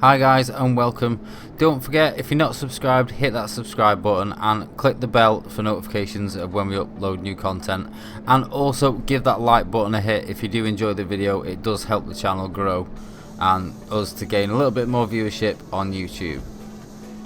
Hi guys and welcome. Don't forget, if you're not subscribed, hit that subscribe button and click the bell for notifications of when we upload new content, and also give that like button a hit if you do enjoy the video. It does help the channel grow and us to gain a little bit more viewership on YouTube.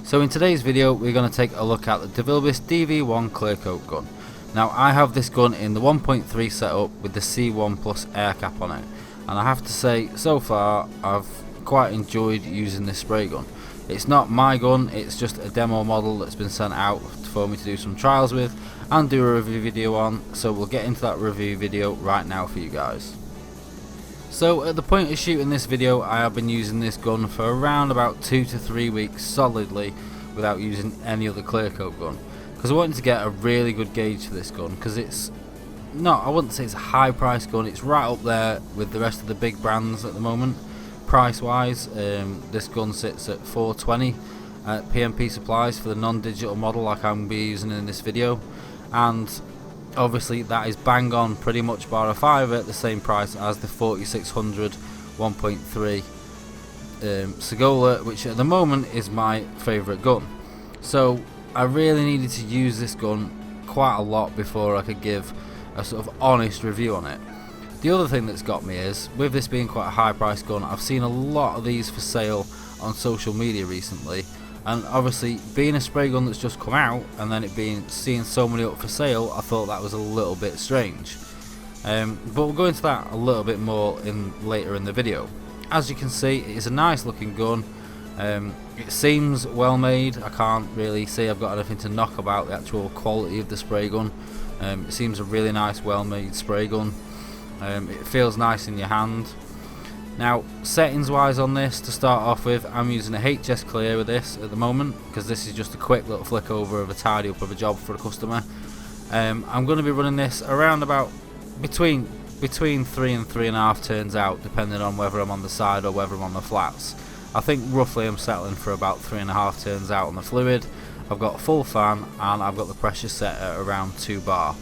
So in today's video we're going to take a look at the DeVilbiss DV1 Clearcoat gun. Now I have this gun in the 1.3 setup with the C1 Plus air cap on it, and I have to say so far I've quite enjoyed using this spray gun. It's not my gun, it's just a demo model that's been sent out for me to do some trials with and do a review video on, so we'll get into that review video right now for you guys. So at the point of shooting this video I have been using this gun for around about 2 to 3 weeks solidly without using any other Clearcoat gun, because I wanted to get a really good gauge for this gun, because it's not, I wouldn't say it's a high price gun, it's right up there with the rest of the big brands at the moment. Price wise, this gun sits at $420 at PMP Supplies for the non-digital model like I'm going to be using in this video, and obviously that is bang on pretty much bar a fiver at the same price as the 4600 1.3 Segola, which at the moment is my favourite gun. So I really needed to use this gun quite a lot before I could give a sort of honest review on it. The other thing that's got me is, with this being quite a high price gun, I've seen a lot of these for sale on social media recently, and obviously being a spray gun that's just come out and then seeing so many up for sale, I thought that was a little bit strange. But we'll go into that a little bit more later in the video. As you can see, it is a nice looking gun. It seems well made. I can't really say I've got anything to knock about the actual quality of the spray gun. It seems a really nice well made spray gun. It feels nice in your hand. Now settings wise on this, to start off with, I'm using a HS Clear with this at the moment, because this is just a quick little flick over of a tidy up of a job for a customer. I'm going to be running this around about between 3 and 3.5 turns out, depending on whether I'm on the side or whether I'm on the flats. I think roughly I'm settling for about 3.5 turns out on the fluid. I've got a full fan and I've got the pressure set at around 2 bar.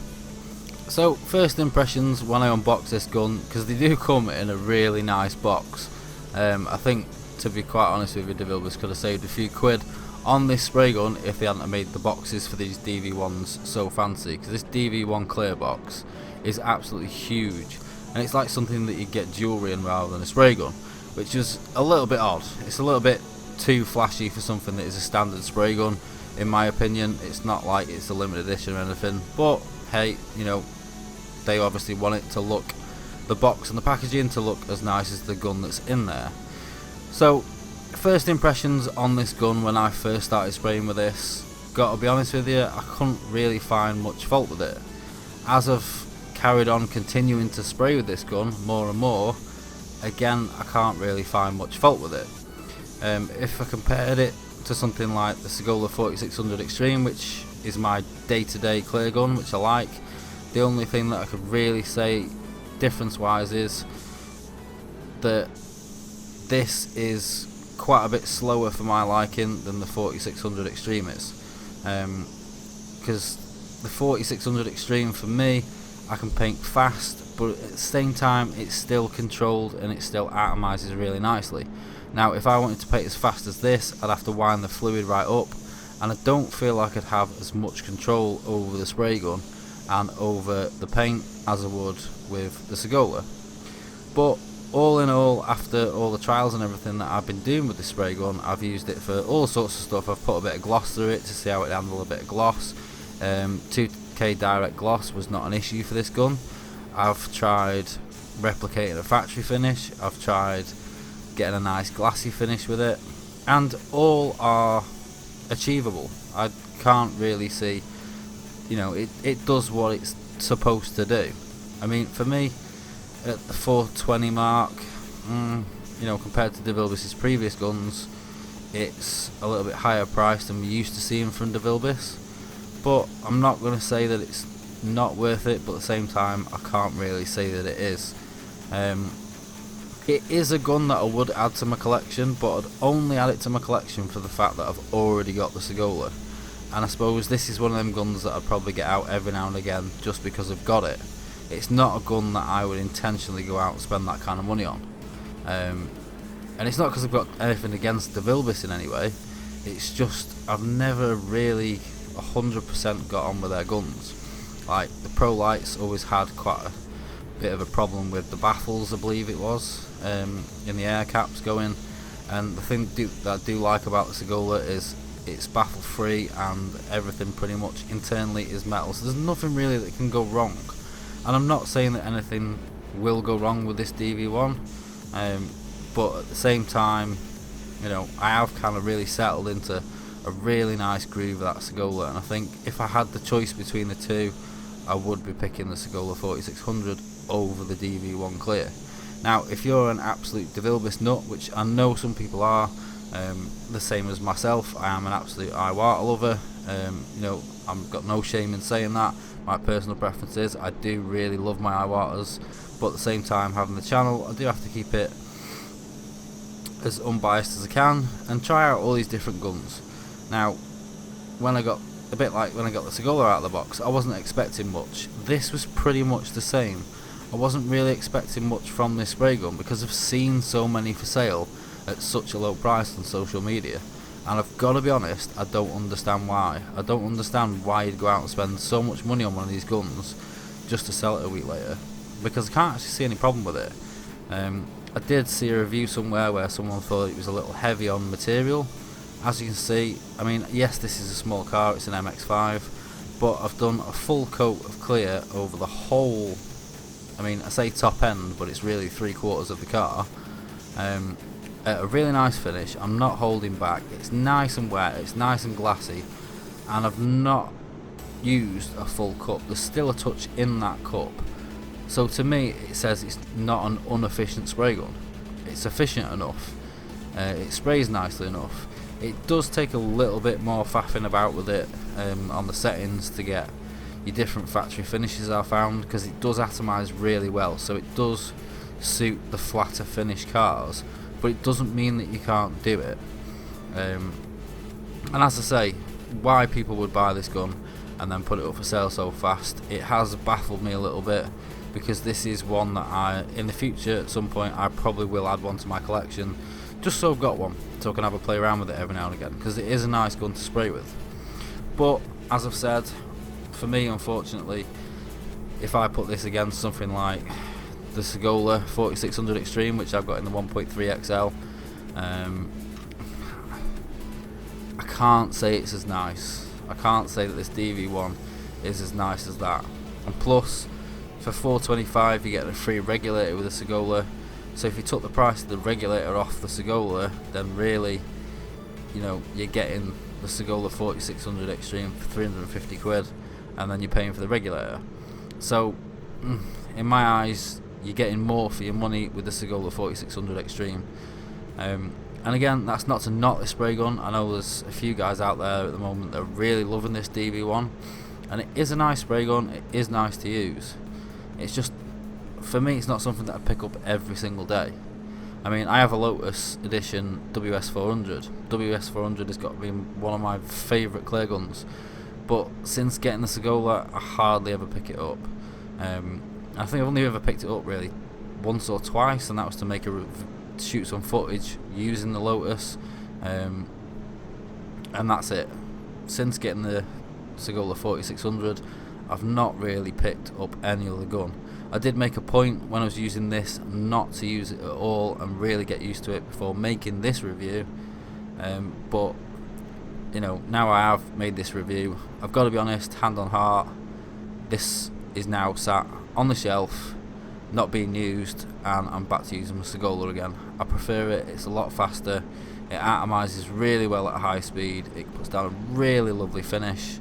So first impressions when I unbox this gun, because they do come in a really nice box. I think, to be quite honest with you, DeVilbiss could have saved a few quid on this spray gun if they hadn't made the boxes for these DV1s so fancy, because this DV1 clear box is absolutely huge, and it's like something that you get jewellery in rather than a spray gun, which is a little bit odd. It's a little bit too flashy for something that is a standard spray gun, in my opinion. It's not like it's a limited edition or anything, but hey, you know, they obviously want it to look, the box and the packaging to look as nice as the gun that's in there. So first impressions on this gun when I first started spraying with this, gotta be honest with you, I couldn't really find much fault with it. As I've carried on continuing to spray with this gun more and more, again I can't really find much fault with it. If I compared it to something like the Segola 4600 Extreme, which is my day-to-day clear gun, which I like, the only thing that I could really say difference wise is that this is quite a bit slower for my liking than the 4600 Extreme is, because the 4600 Extreme for me, I can paint fast, but at the same time it's still controlled and it still atomizes really nicely. Now if I wanted to paint as fast as this, I'd have to wind the fluid right up, and I don't feel like I'd have as much control over the spray gun and over the paint as I would with the Segola. But all in all, after all the trials and everything that I've been doing with the spray gun, I've used it for all sorts of stuff. I've put a bit of gloss through it to see how it handles a bit of gloss. 2K direct gloss was not an issue for this gun. I've tried replicating a factory finish, I've tried getting a nice glassy finish with it, and all are achievable. I can't really see, you know, it does what it's supposed to do. I mean, for me, at the 420 mark, you know, compared to DeVilbiss's previous guns, it's a little bit higher priced than we used to seeing from DeVilbiss. But I'm not going to say that it's not worth it, but at the same time I can't really say that it is. It is a gun that I would add to my collection, but I'd only add it to my collection for the fact that I've already got the Segola. And I suppose this is one of them guns that I'd probably get out every now and again just because I've got it. It's not a gun that I would intentionally go out and spend that kind of money on. And it's not because I've got anything against DeVilbiss in any way, it's just I've never really 100% got on with their guns. Like the Pro Lights always had quite a bit of a problem with the baffles, I believe it was, in the air caps going. And the thing that I do like about the Segola is it's baffle free and everything pretty much internally is metal, so there's nothing really that can go wrong. And I'm not saying that anything will go wrong with this DV1, but at the same time, you know, I have kind of really settled into a really nice groove of that Segola, and I think if I had the choice between the two, I would be picking the Segola 4600 over the DV1 Clear. Now, if you're an absolute DeVilbiss nut, which I know some people are, the same as myself, I am an absolute Iwata lover. You know, I've got no shame in saying that. My personal preference is I do really love my Iwatas, but at the same time, having the channel, I do have to keep it as unbiased as I can and try out all these different guns. Now, when I got the Segola out of the box, I wasn't expecting much. This was pretty much the same. I wasn't really expecting much from this spray gun because I've seen so many for sale at such a low price on social media, and I've got to be honest, I don't understand why. I don't understand why you'd go out and spend so much money on one of these guns just to sell it a week later, because I can't actually see any problem with it. I did see a review somewhere where someone thought it was a little heavy on material. As you can see, I mean, yes, this is a small car, it's an MX-5, but I've done a full coat of clear over the whole, I mean, I say top end, but it's really 3/4 of the car. A really nice finish. I'm not holding back. It's nice and wet, it's nice and glassy, and I've not used a full cup. There's still a touch in that cup. So to me, it says it's not an inefficient spray gun. It's efficient enough. It sprays nicely enough. It does take a little bit more faffing about with it on the settings to get your different factory finishes, I found, because it does atomize really well, so it does suit the flatter finish cars, but it doesn't mean that you can't do it. And as I say, why people would buy this gun and then put it up for sale so fast, it has baffled me a little bit, because this is one that I, in the future at some point, I probably will add one to my collection, just so I've got one, so I can have a play around with it every now and again, because it is a nice gun to spray with. But as I've said, for me, unfortunately, if I put this against something like the Segola 4600 Extreme, which I've got in the 1.3 XL, I can't say it's as nice. I can't say that this DV1 is as nice as that. And plus, for $425 you get a free regulator with the Segola. So if you took the price of the regulator off the Segola, then really, you know, you're getting the Segola 4600 Extreme for 350 quid, and then you're paying for the regulator. So in my eyes, you're getting more for your money with the Segola 4600 Extreme. And again, that's not to knock this spray gun. I know there's a few guys out there at the moment that are really loving this DV1, and it is a nice spray gun, it is nice to use. It's just, for me, it's not something that I pick up every single day. I mean, I have a Lotus Edition WS400. WS400 has got to be one of my favourite clear guns, but since getting the Segola, I hardly ever pick it up. I think I've only ever picked it up really once or twice, and that was to shoot some footage using the Lotus, and that's it. Since getting the Segola 4600, I've not really picked up any other gun. I did make a point when I was using this not to use it at all and really get used to it before making this review, but you know, now I have made this review, I've got to be honest, hand on heart, this is now sat on the shelf, not being used, and I'm back to using my Segola again. I prefer it, it's a lot faster, it atomizes really well at high speed, it puts down a really lovely finish,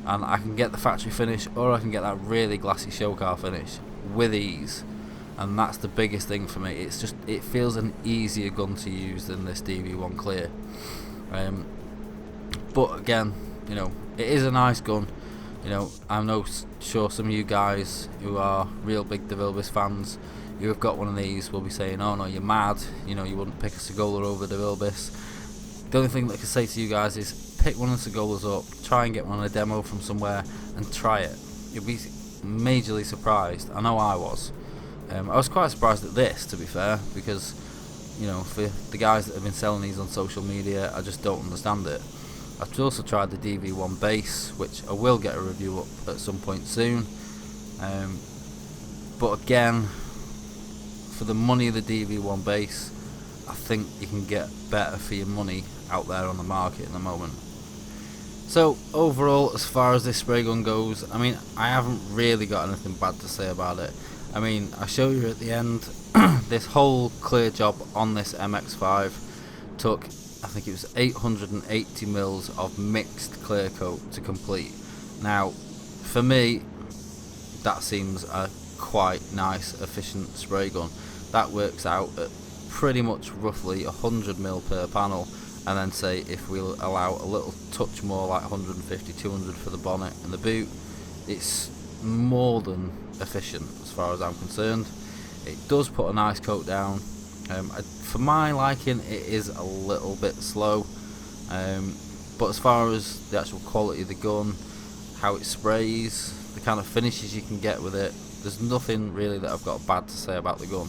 and I can get the factory finish, or I can get that really glassy show car finish with ease, and that's the biggest thing for me. It's just, it feels an easier gun to use than this DV1 Clear. But again, you know, it is a nice gun. You know, I'm sure some of you guys who are real big DeVilbiss fans who have got one of these will be saying, oh no, you're mad, you know, you wouldn't pick a Segola over DeVilbiss. The only thing that I can say to you guys is pick one of the Segolas up, try and get one on a demo from somewhere and try it. You'll be majorly surprised. I know I was. I was quite surprised at this, to be fair, because you know, for the guys that have been selling these on social media, I just don't understand it. I've also tried the DV1 base, which I will get a review up at some point soon. But again, for the money of the DV1 base, I think you can get better for your money out there on the market at the moment. So overall, as far as this spray gun goes, I mean, I haven't really got anything bad to say about it. I mean, I show you at the end, this whole clear job on this MX5 took, I think it was 880 mils of mixed clear coat to complete. Now, for me, that seems a quite nice, efficient spray gun. That works out at pretty much roughly 100 mil per panel, and then say if we allow a little touch more, like 150, 200 for the bonnet and the boot, it's more than efficient as far as I'm concerned. It does put a nice coat down. For my liking, it is a little bit slow, but as far as the actual quality of the gun, how it sprays, the kind of finishes you can get with it, there's nothing really that I've got bad to say about the gun.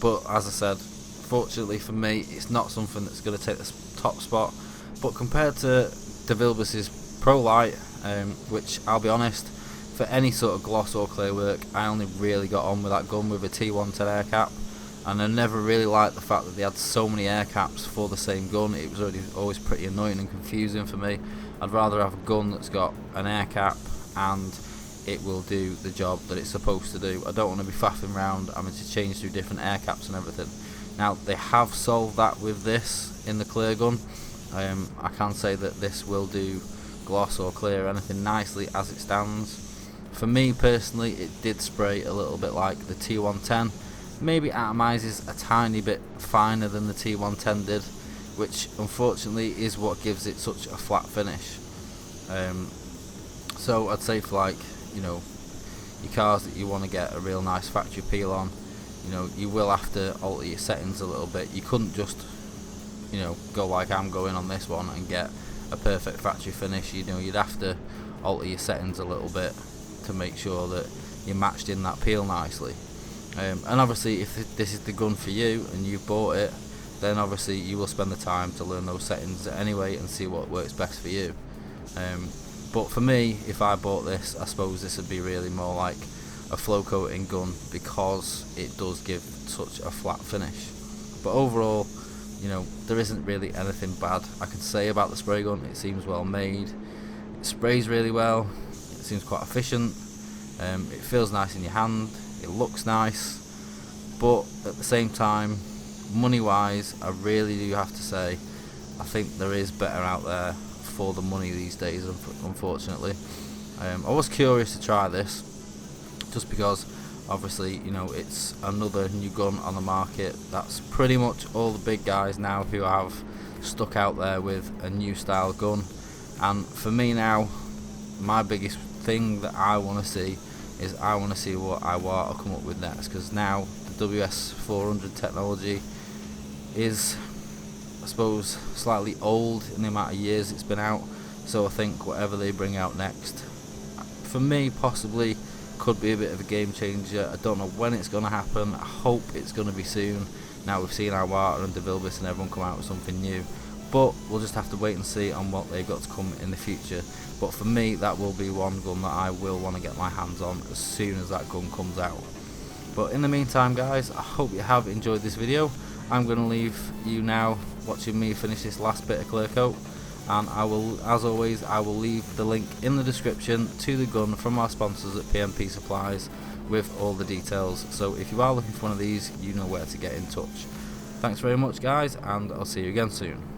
But as I said, fortunately for me, it's not something that's going to take the top spot. But compared to DeVilbiss Pro Light, which I'll be honest, for any sort of gloss or clear work, I only really got on with that gun with a T110 air cap, and I never really liked the fact that they had so many air caps for the same gun. It was always pretty annoying and confusing for me. I'd rather have a gun that's got an air cap and it will do the job that it's supposed to do. I don't want to be faffing around having to change through different air caps and everything. Now, they have solved that with this in the clear gun. I can say that this will do gloss or clear anything nicely as it stands. For me personally, it did spray a little bit like the T110. Maybe atomizes a tiny bit finer than the T110 did, which unfortunately is what gives it such a flat finish. So I'd say for, like, you know, your cars that you want to get a real nice factory peel on, you know, you will have to alter your settings a little bit. You couldn't just, you know, go like I'm going on this one and get a perfect factory finish. You know, you'd have to alter your settings a little bit to make sure that you're matched in that peel nicely. And obviously, if this is the gun for you and you've bought it, then obviously you will spend the time to learn those settings anyway and see what works best for you. But for me, if I bought this, I suppose this would be really more like a flow coating gun, because it does give such a flat finish. But overall, you know, there isn't really anything bad I can say about the spray gun. It seems well made, it sprays really well, it seems quite efficient, it feels nice in your hand, it looks nice, but at the same time, money wise, I really do have to say, I think there is better out there for the money these days, unfortunately. I was curious to try this, just because obviously, you know, it's another new gun on the market. That's pretty much all the big guys now who have stuck out there with a new style gun. And for me now, my biggest thing that I want to see is I want to see what Iwata come up with next, because now the WS400 technology is, I suppose, slightly old in the amount of years it's been out. So I think whatever they bring out next, for me possibly, could be a bit of a game changer. I don't know when it's going to happen. I hope it's going to be soon. Now we've seen Iwata and DeVilbiss and everyone come out with something new, but we'll just have to wait and see on what they've got to come in the future. But for me, that will be one gun that I will want to get my hands on as soon as that gun comes out. But in the meantime, guys, I hope you have enjoyed this video. I'm going to leave you now watching me finish this last bit of clear coat, and I will, as always, I will leave the link in the description to the gun from our sponsors at PMP Supplies with all the details. So if you are looking for one of these, you know where to get in touch. Thanks very much, guys, and I'll see you again soon.